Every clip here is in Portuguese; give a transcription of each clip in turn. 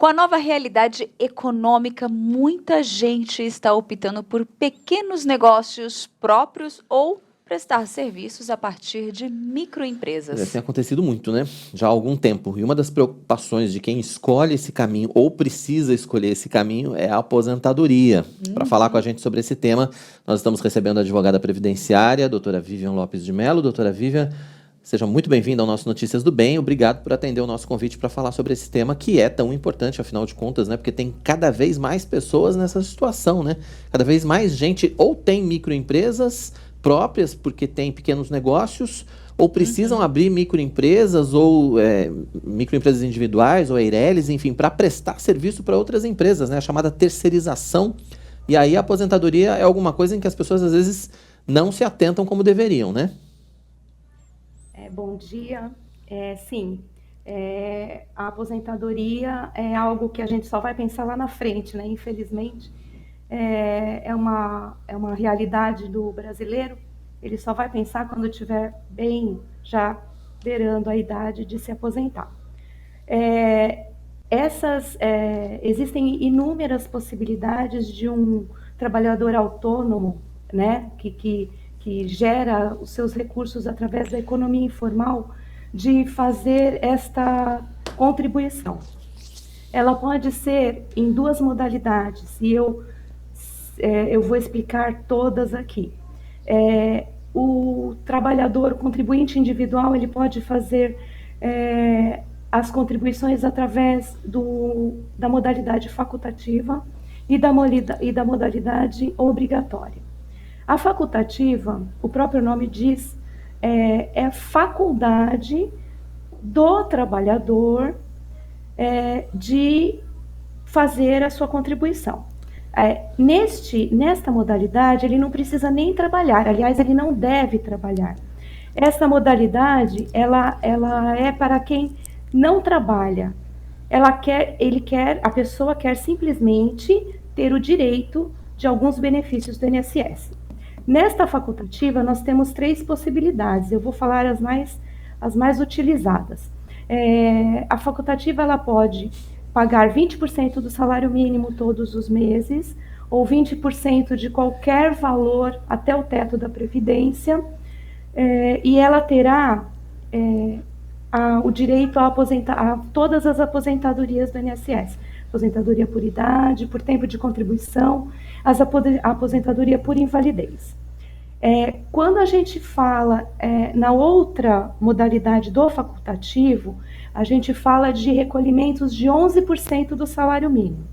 Com a nova realidade econômica, muita gente está optando por pequenos negócios próprios ou prestar serviços a partir de Tem microempresas. acontecido muito, né? Já há algum tempo. E uma das preocupações de quem escolhe esse caminho ou precisa escolher esse caminho é a aposentadoria. Para falar com a gente sobre esse tema, nós estamos recebendo a advogada previdenciária, a doutora Vivian Lopes de Mello. Doutora Vivian, seja muito bem-vinda ao nosso Notícias do Bem. Obrigado por atender o nosso convite para falar sobre esse tema que é tão importante, afinal de contas, né? Porque tem cada vez mais pessoas nessa situação, né? Cada vez mais gente ou tem microempresas próprias porque tem pequenos negócios ou precisam abrir microempresas ou microempresas individuais ou EIRELIs, enfim, para prestar serviço para outras empresas, né? A chamada terceirização. E aí a aposentadoria é alguma coisa em que as pessoas às vezes não se atentam como deveriam, né? Bom dia. Sim, a aposentadoria é algo que a gente só vai pensar lá na frente, né? Infelizmente, é uma realidade do brasileiro. Ele só vai pensar quando estiver bem, já beirando a idade de se aposentar. Existem inúmeras possibilidades de um trabalhador autônomo, né, que gera os seus recursos através da economia informal, de fazer esta contribuição. Ela pode ser em duas modalidades, e eu vou explicar todas aqui. O trabalhador contribuinte individual, ele pode fazer as contribuições através da modalidade facultativa e da modalidade obrigatória. A facultativa, o próprio nome diz, é faculdade do trabalhador de fazer a sua contribuição. Nesta modalidade, ele não precisa nem trabalhar, aliás, ele não deve trabalhar. Essa modalidade, ela é para quem não trabalha. A pessoa quer simplesmente ter o direito de alguns benefícios do INSS. Nesta facultativa, nós temos 3 possibilidades, eu vou falar as mais utilizadas. A facultativa, ela pode pagar 20% do salário mínimo todos os meses, ou 20% de qualquer valor até o teto da Previdência, e ela terá o direito a todas as aposentadorias do INSS. Aposentadoria por idade, por tempo de contribuição, a aposentadoria por invalidez. Quando a gente fala na outra modalidade do facultativo, a gente fala de recolhimentos de 11% do salário mínimo.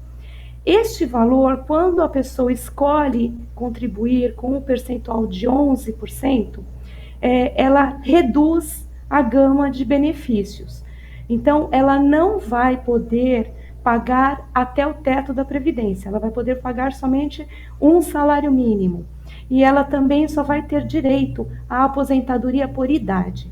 Este valor, quando a pessoa escolhe contribuir com um percentual de 11%, ela reduz a gama de benefícios. Então, ela não vai poder pagar até o teto da Previdência, ela vai poder pagar somente um salário mínimo. E ela também só vai ter direito à aposentadoria por idade.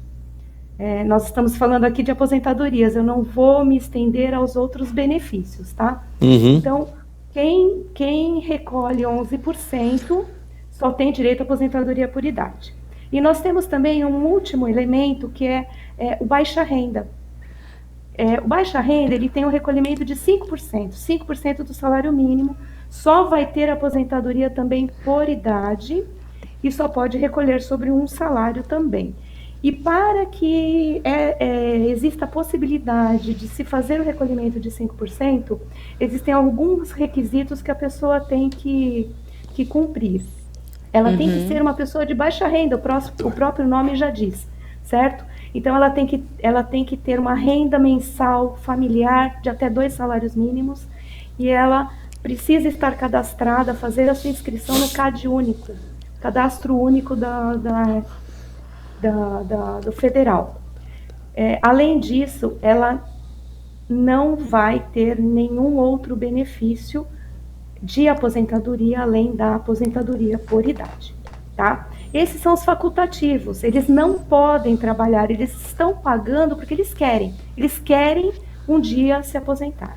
Nós estamos falando aqui de aposentadorias, eu não vou me estender aos outros benefícios, tá? Então, quem recolhe 11% só tem direito à aposentadoria por idade. E nós temos também um último elemento, que é o baixa renda. O baixa renda, ele tem um recolhimento de 5% do salário mínimo, só vai ter aposentadoria também por idade e só pode recolher sobre um salário também. E para que exista a possibilidade de se fazer o recolhimento de 5%, existem alguns requisitos que a pessoa tem que cumprir. Ela tem que ser uma pessoa de baixa renda, o próprio nome já diz, certo? Então, ela tem que ter uma renda mensal familiar de até 2 salários mínimos e ela precisa estar cadastrada, fazer a sua inscrição no CAD único, Cadastro Único do Federal. Além disso, ela não vai ter nenhum outro benefício de aposentadoria além da aposentadoria por idade, tá? Esses são os facultativos, eles não podem trabalhar, eles estão pagando porque eles querem um dia se aposentar.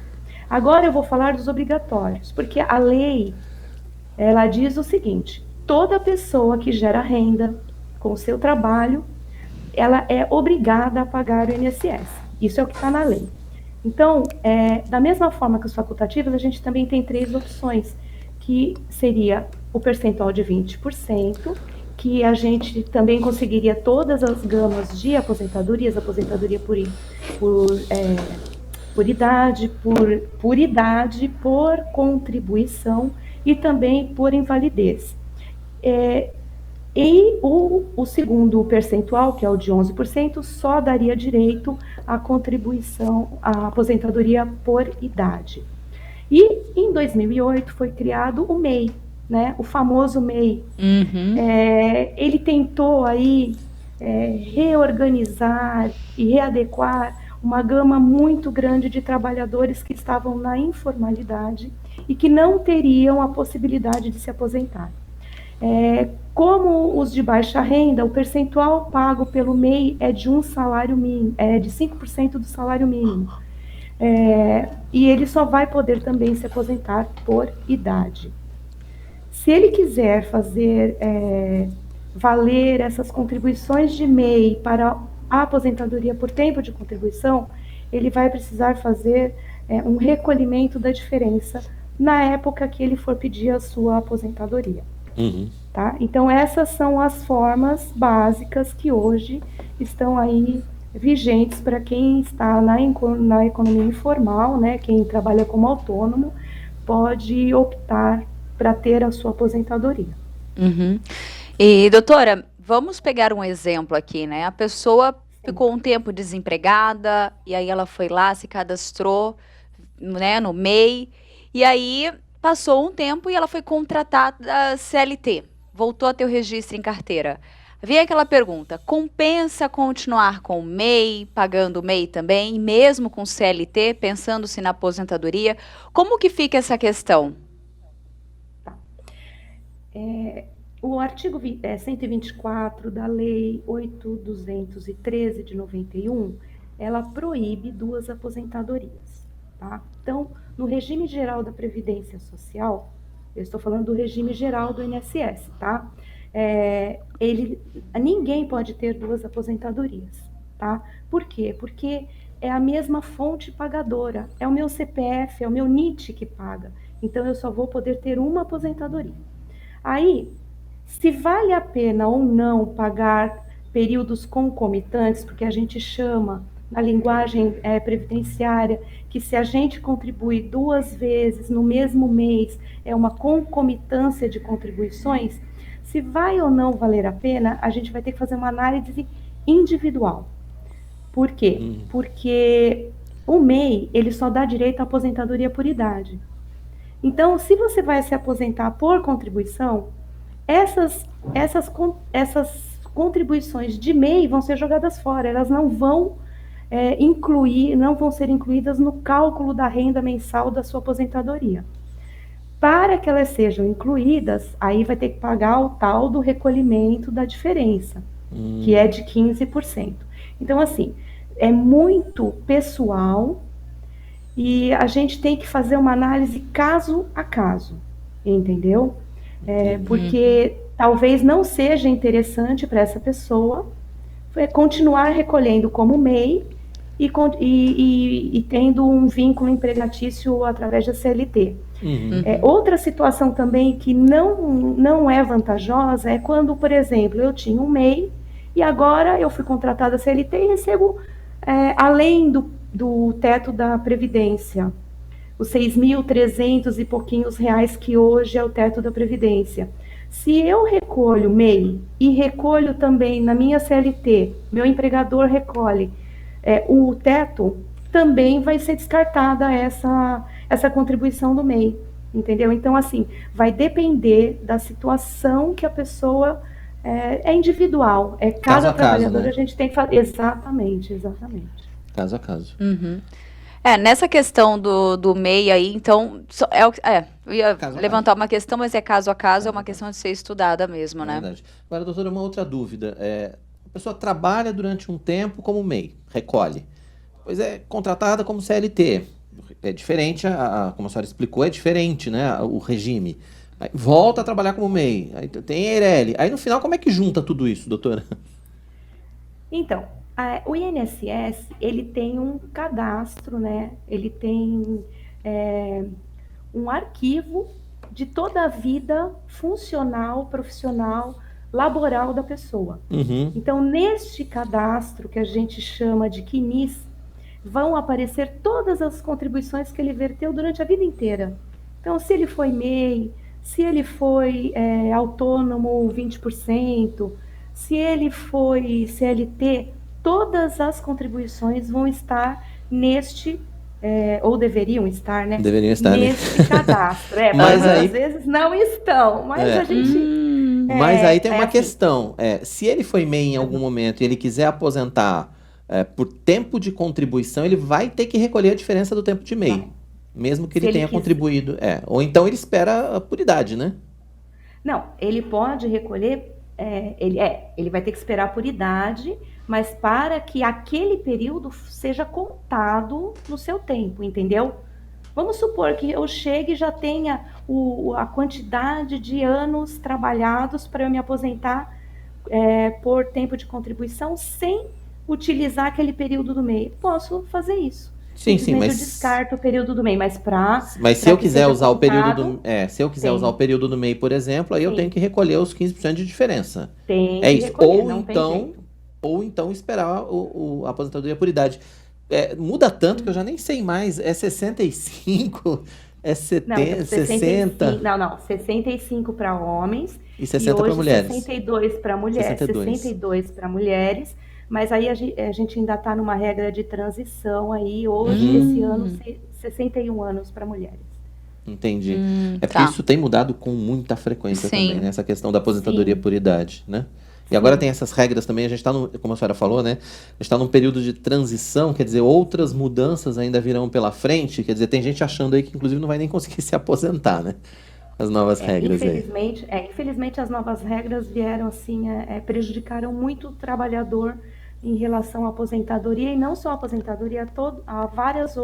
Agora eu vou falar dos obrigatórios, porque a lei, ela diz o seguinte: toda pessoa que gera renda com o seu trabalho, ela é obrigada a pagar o INSS, isso é o que está na lei. Então, da mesma forma que os facultativos, a gente também tem 3 opções, que seria o percentual de 20%, que a gente também conseguiria todas as gamas de aposentadorias, aposentadoria por idade, por contribuição e também por invalidez. E o segundo percentual, que é o de 11%, só daria direito à contribuição, à aposentadoria por idade. E em 2008 foi criado o MEI, né? O famoso MEI. Ele tentou aí reorganizar e readequar uma gama muito grande de trabalhadores que estavam na informalidade e que não teriam a possibilidade de se aposentar. Como os de baixa renda, o percentual pago pelo MEI é de um salário mínimo, de 5% do salário mínimo. E ele só vai poder também se aposentar por idade. Se ele quiser fazer valer essas contribuições de MEI para a aposentadoria por tempo de contribuição, ele vai precisar fazer um recolhimento da diferença na época que ele for pedir a sua aposentadoria. Tá? Então, essas são as formas básicas que hoje estão aí vigentes para quem está na economia informal, né? Quem trabalha como autônomo pode optar para ter a sua aposentadoria. E, doutora, vamos pegar um exemplo aqui, né? A pessoa ficou um tempo desempregada e aí ela foi lá, se cadastrou, né, no MEI, e aí passou um tempo e ela foi contratada CLT, voltou a ter o registro em carteira. Vem aquela pergunta, compensa continuar com o MEI, pagando o MEI também, mesmo com CLT, pensando-se na aposentadoria? Como que fica essa questão? O artigo 124 da Lei 8.213 de 91, ela proíbe 2 aposentadorias, tá? Então, no regime geral da Previdência Social, eu estou falando do regime geral do INSS, tá? Ninguém pode ter 2 aposentadorias, tá? Por quê? Porque é a mesma fonte pagadora, é o meu CPF, é o meu NIT que paga, então eu só vou poder ter uma aposentadoria. Aí, se vale a pena ou não pagar períodos concomitantes, porque a gente chama na linguagem previdenciária que se a gente contribui 2 vezes no mesmo mês, é uma concomitância de contribuições, se vai ou não valer a pena, a gente vai ter que fazer uma análise individual. Por quê? Porque o MEI, ele só dá direito à aposentadoria por idade. Então, se você vai se aposentar por contribuição, essas contribuições de MEI vão ser jogadas fora, elas não vão não vão ser incluídas no cálculo da renda mensal da sua aposentadoria. Para que elas sejam incluídas, aí vai ter que pagar o tal do recolhimento da diferença, que é de 15%. Então, assim, é muito pessoal e a gente tem que fazer uma análise caso a caso, entendeu? Porque talvez não seja interessante para essa pessoa continuar recolhendo como MEI e tendo um vínculo empregatício através da CLT. Outra situação também que não é vantajosa é quando, por exemplo, eu tinha um MEI e agora eu fui contratada CLT e recebo, além do teto da Previdência, os 6.300 e pouquinhos reais que hoje é o teto da Previdência. Se eu recolho MEI e recolho também na minha CLT, meu empregador recolhe o teto, também vai ser descartada essa contribuição do MEI, entendeu? Então, assim, vai depender da situação que a pessoa é individual, cada trabalhador, né? A gente tem que fazer. Exatamente. Caso a caso. Nessa questão do MEI aí, então, eu ia levantar uma questão, mas é caso a caso, é uma questão de ser estudada mesmo, né? Verdade. Agora, doutora, uma outra dúvida. A pessoa trabalha durante um tempo como MEI, recolhe, pois é contratada como CLT. É diferente, como a senhora explicou, é diferente, né, o regime. Aí volta a trabalhar como MEI, aí tem EIRELI. Aí no final, como é que junta tudo isso, doutora? Então, O INSS, ele tem um cadastro, né? Ele tem um arquivo de toda a vida funcional, profissional, laboral da pessoa. Uhum. Então, neste cadastro, que a gente chama de CNIS, vão aparecer todas as contribuições que ele verteu durante a vida inteira. Então, se ele foi MEI, se ele foi autônomo 20%, se ele foi CLT, todas as contribuições vão estar neste, ou deveriam estar, né? Deveriam estar, né? Neste cadastro. Mas Mas aí- às vezes não estão, mas a gente... Mas aí tem uma assim. questão. Se ele foi MEI em algum momento e ele quiser aposentar por tempo de contribuição, ele vai ter que recolher a diferença do tempo de MEI. Vai. Mesmo que Se ele ele tenha quiser. contribuído. Ou então ele espera a puridade, né? Não, ele pode recolher, ele vai ter que esperar por idade, mas para que aquele período seja contado no seu tempo, entendeu? Vamos supor que eu chegue e já tenha a quantidade de anos trabalhados para eu me aposentar por tempo de contribuição sem utilizar aquele período do MEI. Posso fazer isso. Sim, Simplesmente mas- eu descarto o período do MEI, mas Mas se pra eu que quiser seja usar o período contado, se eu quiser tem. usar o período do MEI, por exemplo, aí eu Sim. tenho que recolher os 15% de diferença. tem É que isso. recolher, não tem jeito. Ou então esperar a aposentadoria por idade. Muda tanto que eu já nem sei mais. É 65, é Não, 70, 65, 60 não, 65 para homens e 60 para hoje mulheres. 62 para mulheres, 62 para mulheres, mas aí a gente ainda está numa regra de transição aí, hoje, esse ano, 61 anos para mulheres. Entendi. Porque tá. isso tem mudado com muita frequência Sim. também, né? Essa questão da aposentadoria Sim. por idade, né? E agora tem essas regras também, a gente está, como a senhora falou, né? A gente está num período de transição, quer dizer, outras mudanças ainda virão pela frente, quer dizer, tem gente achando aí que inclusive não vai nem conseguir se aposentar, né? As novas regras aí. Infelizmente as novas regras vieram assim, prejudicaram muito o trabalhador em relação à aposentadoria, e não só a aposentadoria, há vários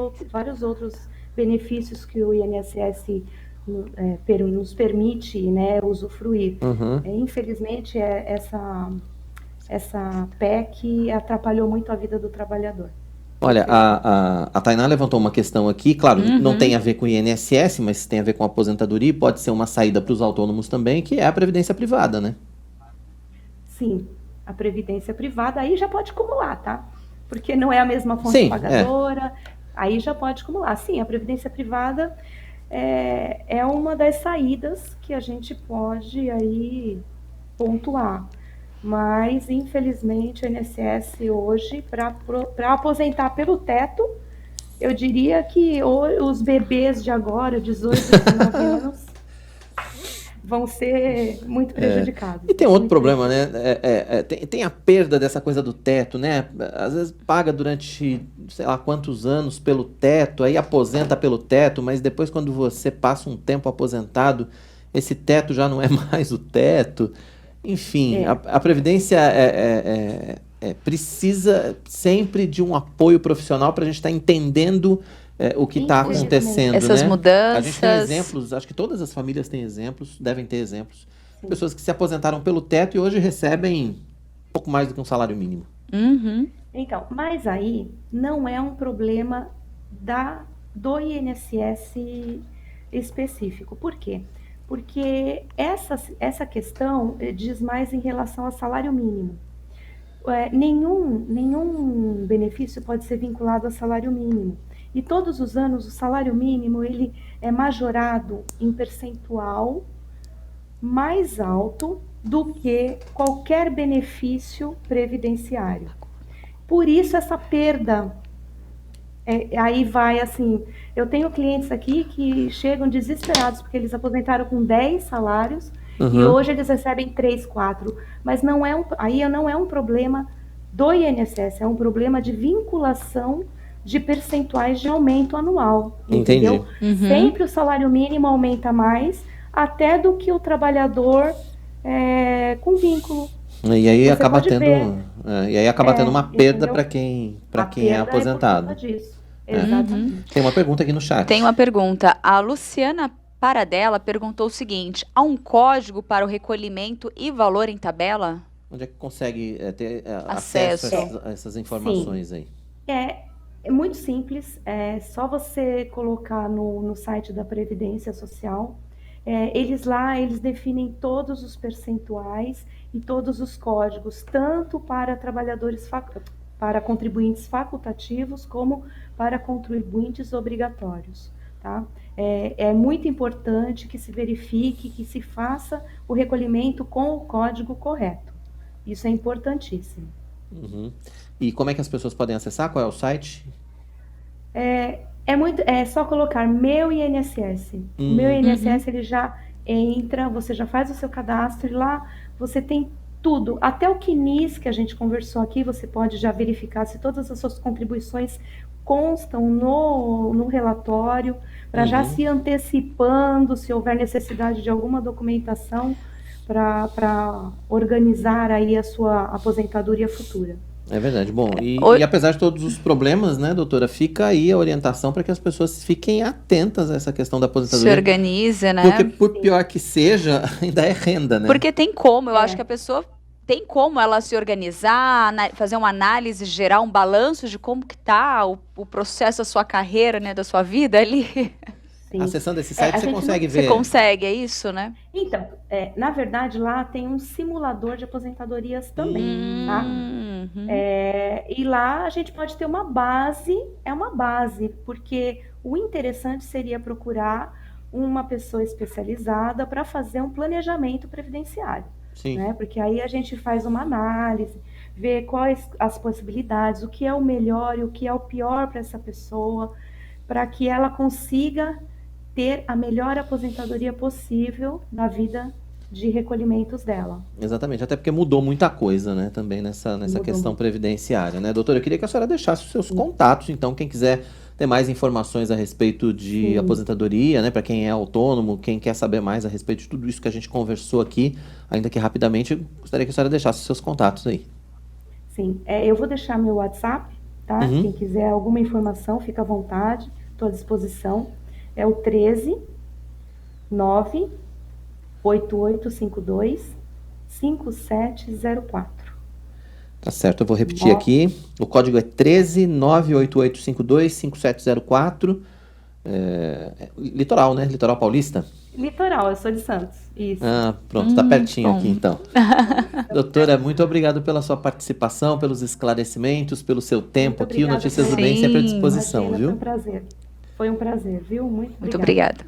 outros benefícios que o INSS nos permite, né, usufruir. Uhum. Infelizmente, essa PEC atrapalhou muito a vida do trabalhador. Olha, a Tainá levantou uma questão aqui, claro, não tem a ver com o INSS, mas tem a ver com a aposentadoria, e pode ser uma saída para os autônomos também, que é a previdência privada, né? Sim, a previdência privada aí já pode acumular, tá? Porque não é a mesma fonte Sim, pagadora, aí já pode acumular. Sim, a previdência privada é uma das saídas que a gente pode aí pontuar. Mas, infelizmente, o INSS hoje, para aposentar pelo teto, eu diria que os bebês de agora, 18, 19 anos, vão ser muito prejudicados. E tem outro problema, né? Tem a perda dessa coisa do teto, né? Às vezes paga durante, sei lá quantos anos pelo teto, aí aposenta pelo teto, mas depois quando você passa um tempo aposentado, esse teto já não é mais o teto. Enfim, a Previdência precisa sempre de um apoio profissional para a gente estar entendendo o que está acontecendo, essas né? mudanças. A gente tem exemplos, acho que todas as famílias têm exemplos, devem ter exemplos, de pessoas que se aposentaram pelo teto e hoje recebem pouco mais do que um salário mínimo. Uhum. Então, mas aí não é um problema do INSS específico. Por quê? Porque essa questão diz mais em relação ao salário mínimo. Nenhum benefício pode ser vinculado ao salário mínimo. E todos os anos o salário mínimo ele é majorado em percentual mais alto do que qualquer benefício previdenciário. Por isso essa perda, aí vai assim, eu tenho clientes aqui que chegam desesperados porque eles aposentaram com 10 salários e hoje eles recebem 3, 4, mas não é um problema do INSS, é um problema de vinculação de percentuais de aumento anual, entendeu? Entendi. Sempre o salário mínimo aumenta mais até do que o trabalhador com vínculo. E aí Você acaba pode ver. tendo uma perda Entendeu? para quem é aposentado. por conta disso. Exatamente. Tem uma pergunta aqui no chat. Tem uma pergunta. A Luciana Paradela perguntou o seguinte: há um código para o recolhimento e valor em tabela? Onde é que consegue ter Acesso. acesso a essas informações aí? É muito simples, é só você colocar no site da Previdência Social. Eles definem todos os percentuais e todos os códigos, tanto para para contribuintes facultativos, como para contribuintes obrigatórios, tá? É muito importante que se verifique, que se faça o recolhimento com o código correto. Isso é importantíssimo. Uhum. E como é que as pessoas podem acessar? Qual é o site? É só colocar meu INSS. O meu INSS, ele já entra, você já faz o seu cadastro e lá você tem tudo. Até o CNIS que a gente conversou aqui, você pode já verificar se todas as suas contribuições constam no relatório, para já se antecipando, se houver necessidade de alguma documentação para organizar aí a sua aposentadoria futura. É verdade. Bom, Oi- e apesar de todos os problemas, né, doutora, fica aí a orientação para que as pessoas fiquem atentas a essa questão da Se aposentadoria. organiza, né? Porque, por pior que seja, ainda é renda, né? Porque tem como, eu acho que a pessoa tem como ela se organizar, fazer uma análise geral, um balanço de como que tá o processo da sua carreira, né, da sua vida ali. Sim. Acessando esse site, a você gente consegue Você ver. consegue, é isso, né? Então, na verdade, lá tem um simulador de aposentadorias também, tá? Uhum. E lá a gente pode ter uma base, porque o interessante seria procurar uma pessoa especializada para fazer um planejamento previdenciário, Sim. né? Porque aí a gente faz uma análise, vê quais as possibilidades, o que é o melhor e o que é o pior para essa pessoa, para que ela consiga ter a melhor aposentadoria possível na vida de recolhimentos dela. Exatamente, até porque mudou muita coisa, né, também nessa Mudou questão muito. previdenciária, né? Doutora, eu queria que a senhora deixasse os seus contatos, então, quem quiser ter mais informações a respeito de Sim. aposentadoria, né, para quem é autônomo, quem quer saber mais a respeito de tudo isso que a gente conversou aqui, ainda que rapidamente, eu gostaria que a senhora deixasse os seus contatos aí. Sim, eu vou deixar meu WhatsApp, tá? Quem quiser alguma informação, fica à vontade, estou à disposição. É o 13 98852 5704. Tá certo, eu vou repetir aqui. O código é 13 98852 5704. Litoral, né? Litoral paulista? Litoral, eu sou de Santos. Isso. Ah, pronto, tá pertinho bom. aqui então. Doutora, muito obrigado pela sua participação, pelos esclarecimentos, pelo seu tempo aqui. O obrigada Notícias do pela- Bem sempre à Sim. disposição, Imagina, viu? Foi um prazer, viu? Muito Muito obrigada. obrigada.